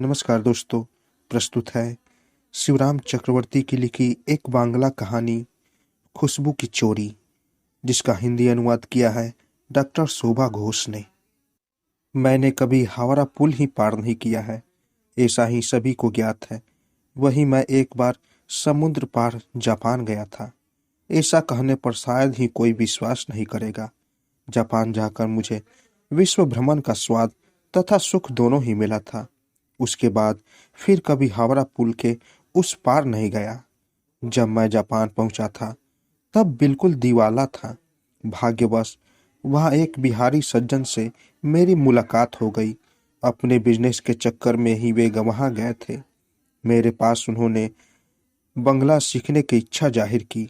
नमस्कार दोस्तों। प्रस्तुत है शिवराम चक्रवर्ती की लिखी एक बांग्ला कहानी खुशबू की चोरी, जिसका हिंदी अनुवाद किया है डॉक्टर शोभा घोष ने। मैंने कभी हावड़ा पुल ही पार नहीं किया है, ऐसा ही सभी को ज्ञात है। वही मैं एक बार समुद्र पार जापान गया था। ऐसा कहने पर शायद ही कोई विश्वास नहीं करेगा। जापान जाकर मुझे विश्व भ्रमण का स्वाद तथा सुख दोनों ही मिला था। उसके बाद फिर कभी हावड़ा पुल के उस पार नहीं गया। जब मैं जापान पहुंचा था तब बिल्कुल दीवाला था। भाग्यवश वहाँ एक बिहारी सज्जन से मेरी मुलाकात हो गई। अपने बिजनेस के चक्कर में ही वे वहाँ गए थे। मेरे पास उन्होंने बंगला सीखने की इच्छा जाहिर की।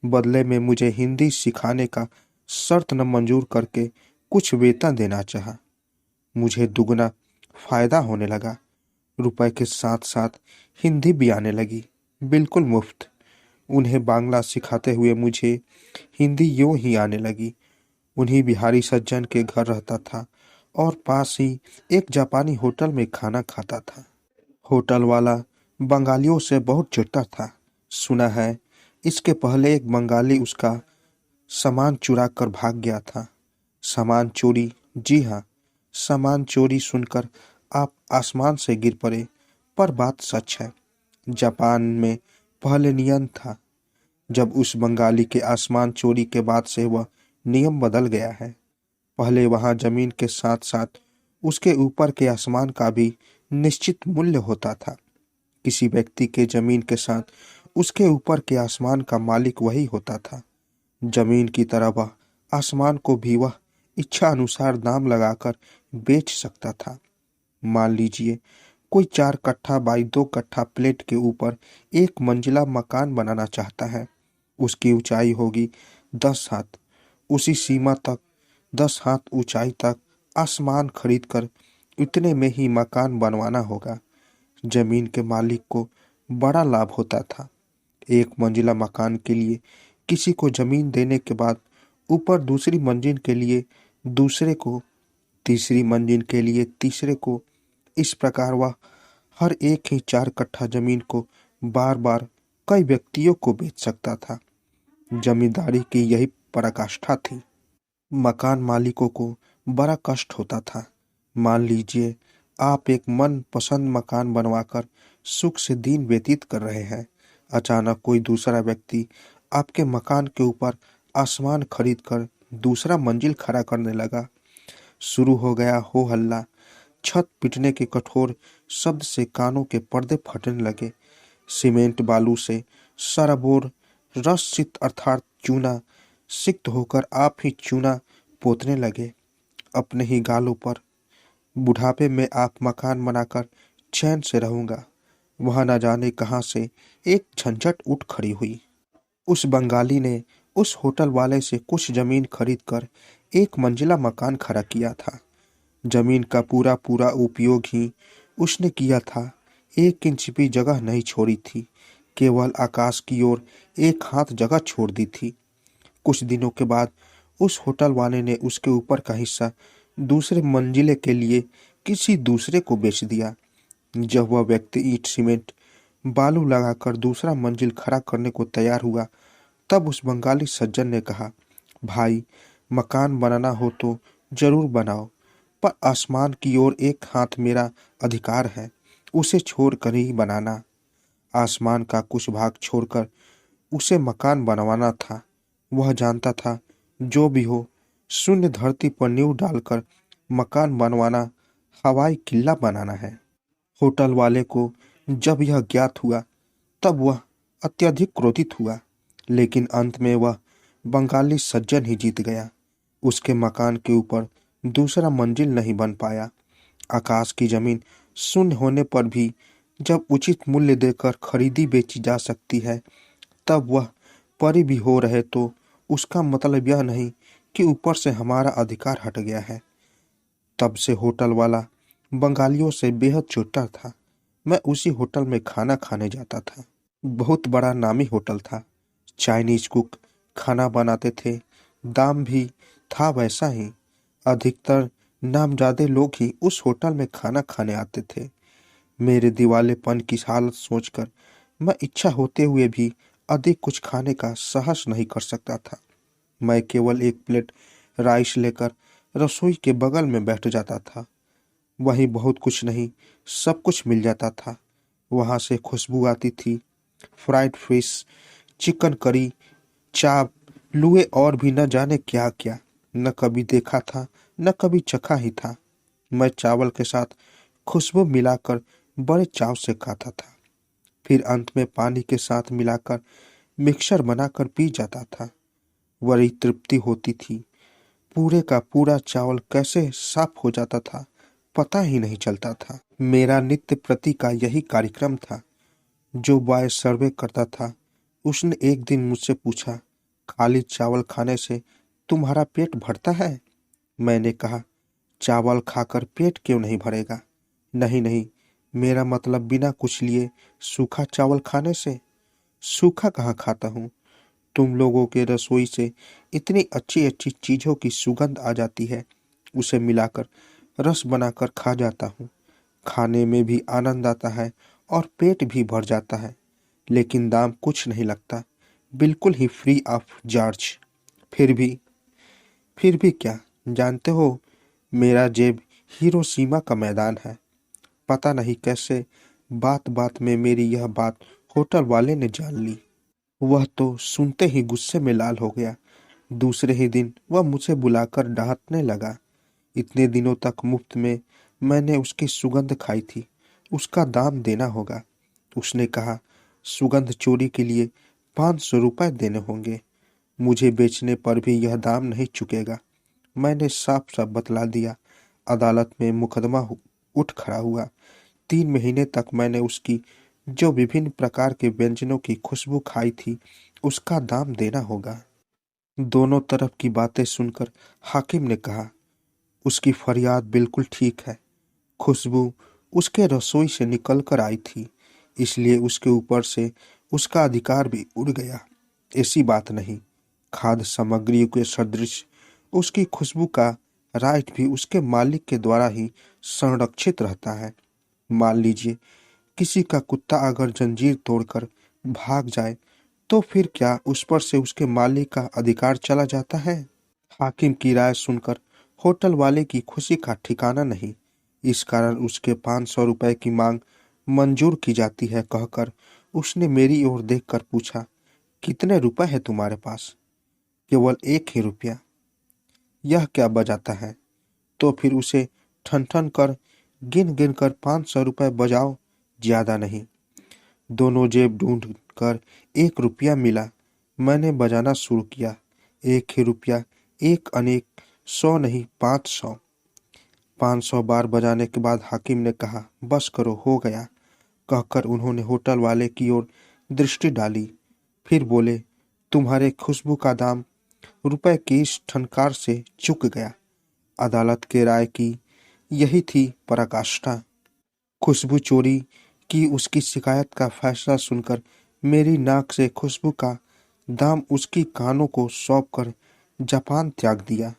बदले में मुझे हिंदी सिखाने का शर्त न मंजूर करके कुछ वेतन देना चाहा। मुझे दुगना फायदा होने लगा। रुपए के साथ साथ हिंदी भी आने लगी, बिल्कुल मुफ्त। उन्हें बांग्ला सिखाते हुए मुझे हिंदी यूं ही आने लगी। उन्हीं बिहारी सज्जन के घर रहता था और पास ही एक जापानी होटल में खाना खाता था। होटल वाला बंगालियों से बहुत चिढ़ता था। सुना है इसके पहले एक बंगाली उसका सामान चुरा कर भाग गया था। सामान चोरी? जी हाँ, सामान चोरी सुनकर आप आसमान से गिर पड़े। पर बात सच है। जापान में पहले नियम था। जब उस बंगाली के आसमान चोरी के बाद से वह नियम बदल गया है। पहले वहां जमीन के साथ साथ उसके ऊपर के आसमान का भी निश्चित मूल्य होता था। किसी व्यक्ति के जमीन के साथ उसके ऊपर के आसमान का मालिक वही होता था। जमीन की तरह वह आसमान को भी वह इच्छा अनुसार दाम लगाकर बेच सकता था। मान लीजिए कोई 4 कट्ठा बाई 2 कट्ठा प्लेट के ऊपर एक मंजिला मकान बनाना चाहता है। उसकी ऊंचाई होगी 10 हाथ। उसी सीमा तक 10 हाथ ऊंचाई तक आसमान खरीदकर इतने में ही मकान बनवाना होगा। जमीन के मालिक को बड़ा लाभ होता था। एक मंजिला मकान के लिए किसी को जमीन देने के बाद ऊपर दूसरी मंजिल के लिए दूसरे को, तीसरी मंजिल के लिए तीसरे को, इस प्रकार वह हर एक ही 4 कट्ठा जमीन को बार बार कई व्यक्तियों को बेच सकता था। जमींदारी की यही पराकाष्ठा थी। मकान मालिकों को बड़ा कष्ट होता था। मान लीजिए आप एक मन पसंद मकान बनवाकर सुख से दिन व्यतीत कर रहे हैं। अचानक कोई दूसरा व्यक्ति आपके मकान के ऊपर आसमान खरीद कर दूसरा मंजिल खड़ा करने लगा। शुरू हो गया हो हल्ला। छत पिटने के कठोर शब्द से कानों के पर्दे फटने लगे। सीमेंट बालू से सराबोर रस सिक्त अर्थात चूना सिक्त होकर आप ही चूना पोतने लगे अपने ही गालों पर। बुढ़ापे में आप मकान बनाकर चैन से रहूंगा। वहां न जाने कहां से एक झंझट उठ खड़ी हुई। उस बंगाली ने उस होटल वाले से कुछ जमीन खरीदकर एक मंजिला मकान खड़ा किया था। जमीन का पूरा पूरा उपयोग ही उसने किया था। 1 इंच भी जगह नहीं छोड़ी थी। केवल आकाश की ओर 1 हाथ जगह छोड़ दी थी। कुछ दिनों के बाद उस होटल वाले ने उसके ऊपर का हिस्सा दूसरे मंजिले के लिए किसी दूसरे को बेच दिया। जब वह व्यक्ति ईंट सीमेंट बालू लगाकर दूसरा मंजिल खड़ा करने को तैयार हुआ, तब उस बंगाली सज्जन ने कहा, भाई, मकान बनाना हो तो जरूर बनाओ, पर आसमान की ओर 1 हाथ मेरा अधिकार है, उसे छोड़कर ही बनाना। आसमान का कुछ भाग छोड़कर उसे मकान बनवाना था। वह जानता था जो भी हो, शून्य धरती पर नींव डालकर मकान बनवाना हवाई किला बनाना है। होटल वाले को जब यह ज्ञात हुआ तब वह अत्यधिक क्रोधित हुआ, लेकिन अंत में वह बंगाली सज्जन ही जीत गया। उसके मकान के ऊपर दूसरा मंजिल नहीं बन पाया। आकाश की जमीन शून्य होने पर भी जब उचित मूल्य देकर खरीदी बेची जा सकती है, तब वह परी भी हो रहे तो उसका मतलब यह नहीं कि ऊपर से हमारा अधिकार हट गया है। तब से होटल वाला बंगालियों से बेहद चिढ़ता था। मैं उसी होटल में खाना खाने जाता था। बहुत बड़ा नामी होटल था। चाइनीज कुक खाना बनाते थे। दाम भी था वैसा ही। अधिकतर नामजादे लोग ही उस होटल में खाना खाने आते थे। मेरे दिवालेपन की हालत सोचकर मैं इच्छा होते हुए भी अधिक कुछ खाने का साहस नहीं कर सकता था। मैं केवल एक प्लेट राइस लेकर रसोई के बगल में बैठ जाता था। वहीं बहुत कुछ नहीं, सब कुछ मिल जाता था। वहां से खुशबू आती थी, फ्राइड फिश, चिकन करी, चाप, लुए और भी न जाने क्या क्या। न कभी देखा था, न कभी चखा ही था। मैं चावल के साथ खुशबू मिलाकर बड़े चाव से खाता था। फिर अंत में पानी के साथ मिलाकर मिक्सर बनाकर पी जाता था। बड़ी तृप्ति होती थी। पूरे का पूरा चावल कैसे साफ हो जाता था, पता ही नहीं चलता था। मेरा नित्य प्रति का यही कार्यक्रम था। जो बॉय सर्वे करता था, उसने एक दिन मुझसे पूछा, खाली चावल खाने से तुम्हारा पेट भरता है? मैंने कहा, चावल खाकर पेट क्यों नहीं भरेगा? नहीं नहीं, मेरा मतलब बिना कुछ लिए सूखा चावल खाने से। सूखा कहाँ खाता हूँ? तुम लोगों के रसोई से इतनी अच्छी अच्छी चीजों की सुगंध आ जाती है, उसे मिलाकर रस बनाकर खा जाता हूँ। खाने में भी आनंद आता है और पेट भी भर जाता है, लेकिन दाम कुछ नहीं लगता, बिल्कुल ही फ्री ऑफ चार्ज। फिर भी फिर भी क्या जानते हो, मेरा जेब हिरोशिमा का मैदान है। पता नहीं कैसे बात बात में मेरी यह बात होटल वाले ने जान ली। वह तो सुनते ही गुस्से में लाल हो गया। दूसरे ही दिन वह मुझे बुलाकर डांटने लगा। इतने दिनों तक मुफ्त में मैंने उसकी सुगंध खाई थी, उसका दाम देना होगा। उसने कहा, सुगंध चोरी के लिए 500 रुपये देने होंगे। मुझे बेचने पर भी यह दाम नहीं चुकेगा। मैंने साफ साफ बतला दिया। अदालत में मुकदमा उठ खड़ा हुआ। 3 महीने तक मैंने उसकी जो विभिन्न प्रकार के व्यंजनों की खुशबू खाई थी, उसका दाम देना होगा। दोनों तरफ की बातें सुनकर हाकिम ने कहा, उसकी फरियाद बिल्कुल ठीक है। खुशबू उसके रसोई से निकल कर आई थी, इसलिए उसके ऊपर से उसका अधिकार भी उड़ गया। ऐसी बात नहीं। खाद्य सामग्री के सदृश उसकी खुशबू का राइट भी उसके मालिक के द्वारा ही संरक्षित रहता है। मान लीजिए किसी का कुत्ता अगर जंजीर तोड़कर भाग जाए, तो फिर क्या उस पर से उसके मालिक का अधिकार चला जाता है? हाकिम की राय सुनकर होटल वाले की खुशी का ठिकाना नहीं। इस कारण उसके 500 रुपए की मांग मंजूर की जाती है कहकर उसने मेरी ओर देखकर पूछा, कितने रुपए है तुम्हारे पास? केवल 1 ही रुपया। यह क्या बजाता है? तो फिर उसे ठन ठन कर गिन गिन कर 500 रुपये बजाओ, ज्यादा नहीं। दोनों जेब ढूंढ कर 1 रुपया मिला। मैंने बजाना शुरू किया। 1 ही रुपया, एक अनेक, 100 नहीं 500। 500 बार बजाने के बाद हाकिम ने कहा, बस करो, हो गया। कहकर उन्होंने होटल वाले की ओर दृष्टि डाली। फिर बोले, तुम्हारे खुशबू का दाम रुपए की इस ठनकार से चूक गया। अदालत के राय की यही थी पराकाष्ठा। खुशबू चोरी की उसकी शिकायत का फैसला सुनकर मेरी नाक से खुशबू का दाम उसकी कानों को सौंप कर जापान त्याग दिया।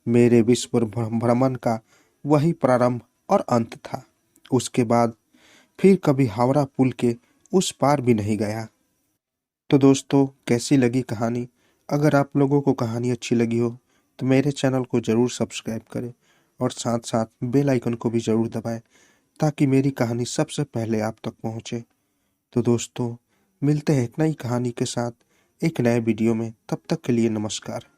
मेरे विश्व भ्रमण का वही प्रारंभ और अंत था। उसके बाद फिर कभी हावड़ा पुल के उस पार भी नहीं गया। तो दोस्तों, कैसी लगी कहानी? अगर आप लोगों को कहानी अच्छी लगी हो तो मेरे चैनल को ज़रूर सब्सक्राइब करें और साथ साथ बेल आइकन को भी ज़रूर दबाएं, ताकि मेरी कहानी सबसे पहले आप तक पहुंचे। तो दोस्तों, मिलते हैं एक नई कहानी के साथ एक नए वीडियो में। तब तक के लिए नमस्कार।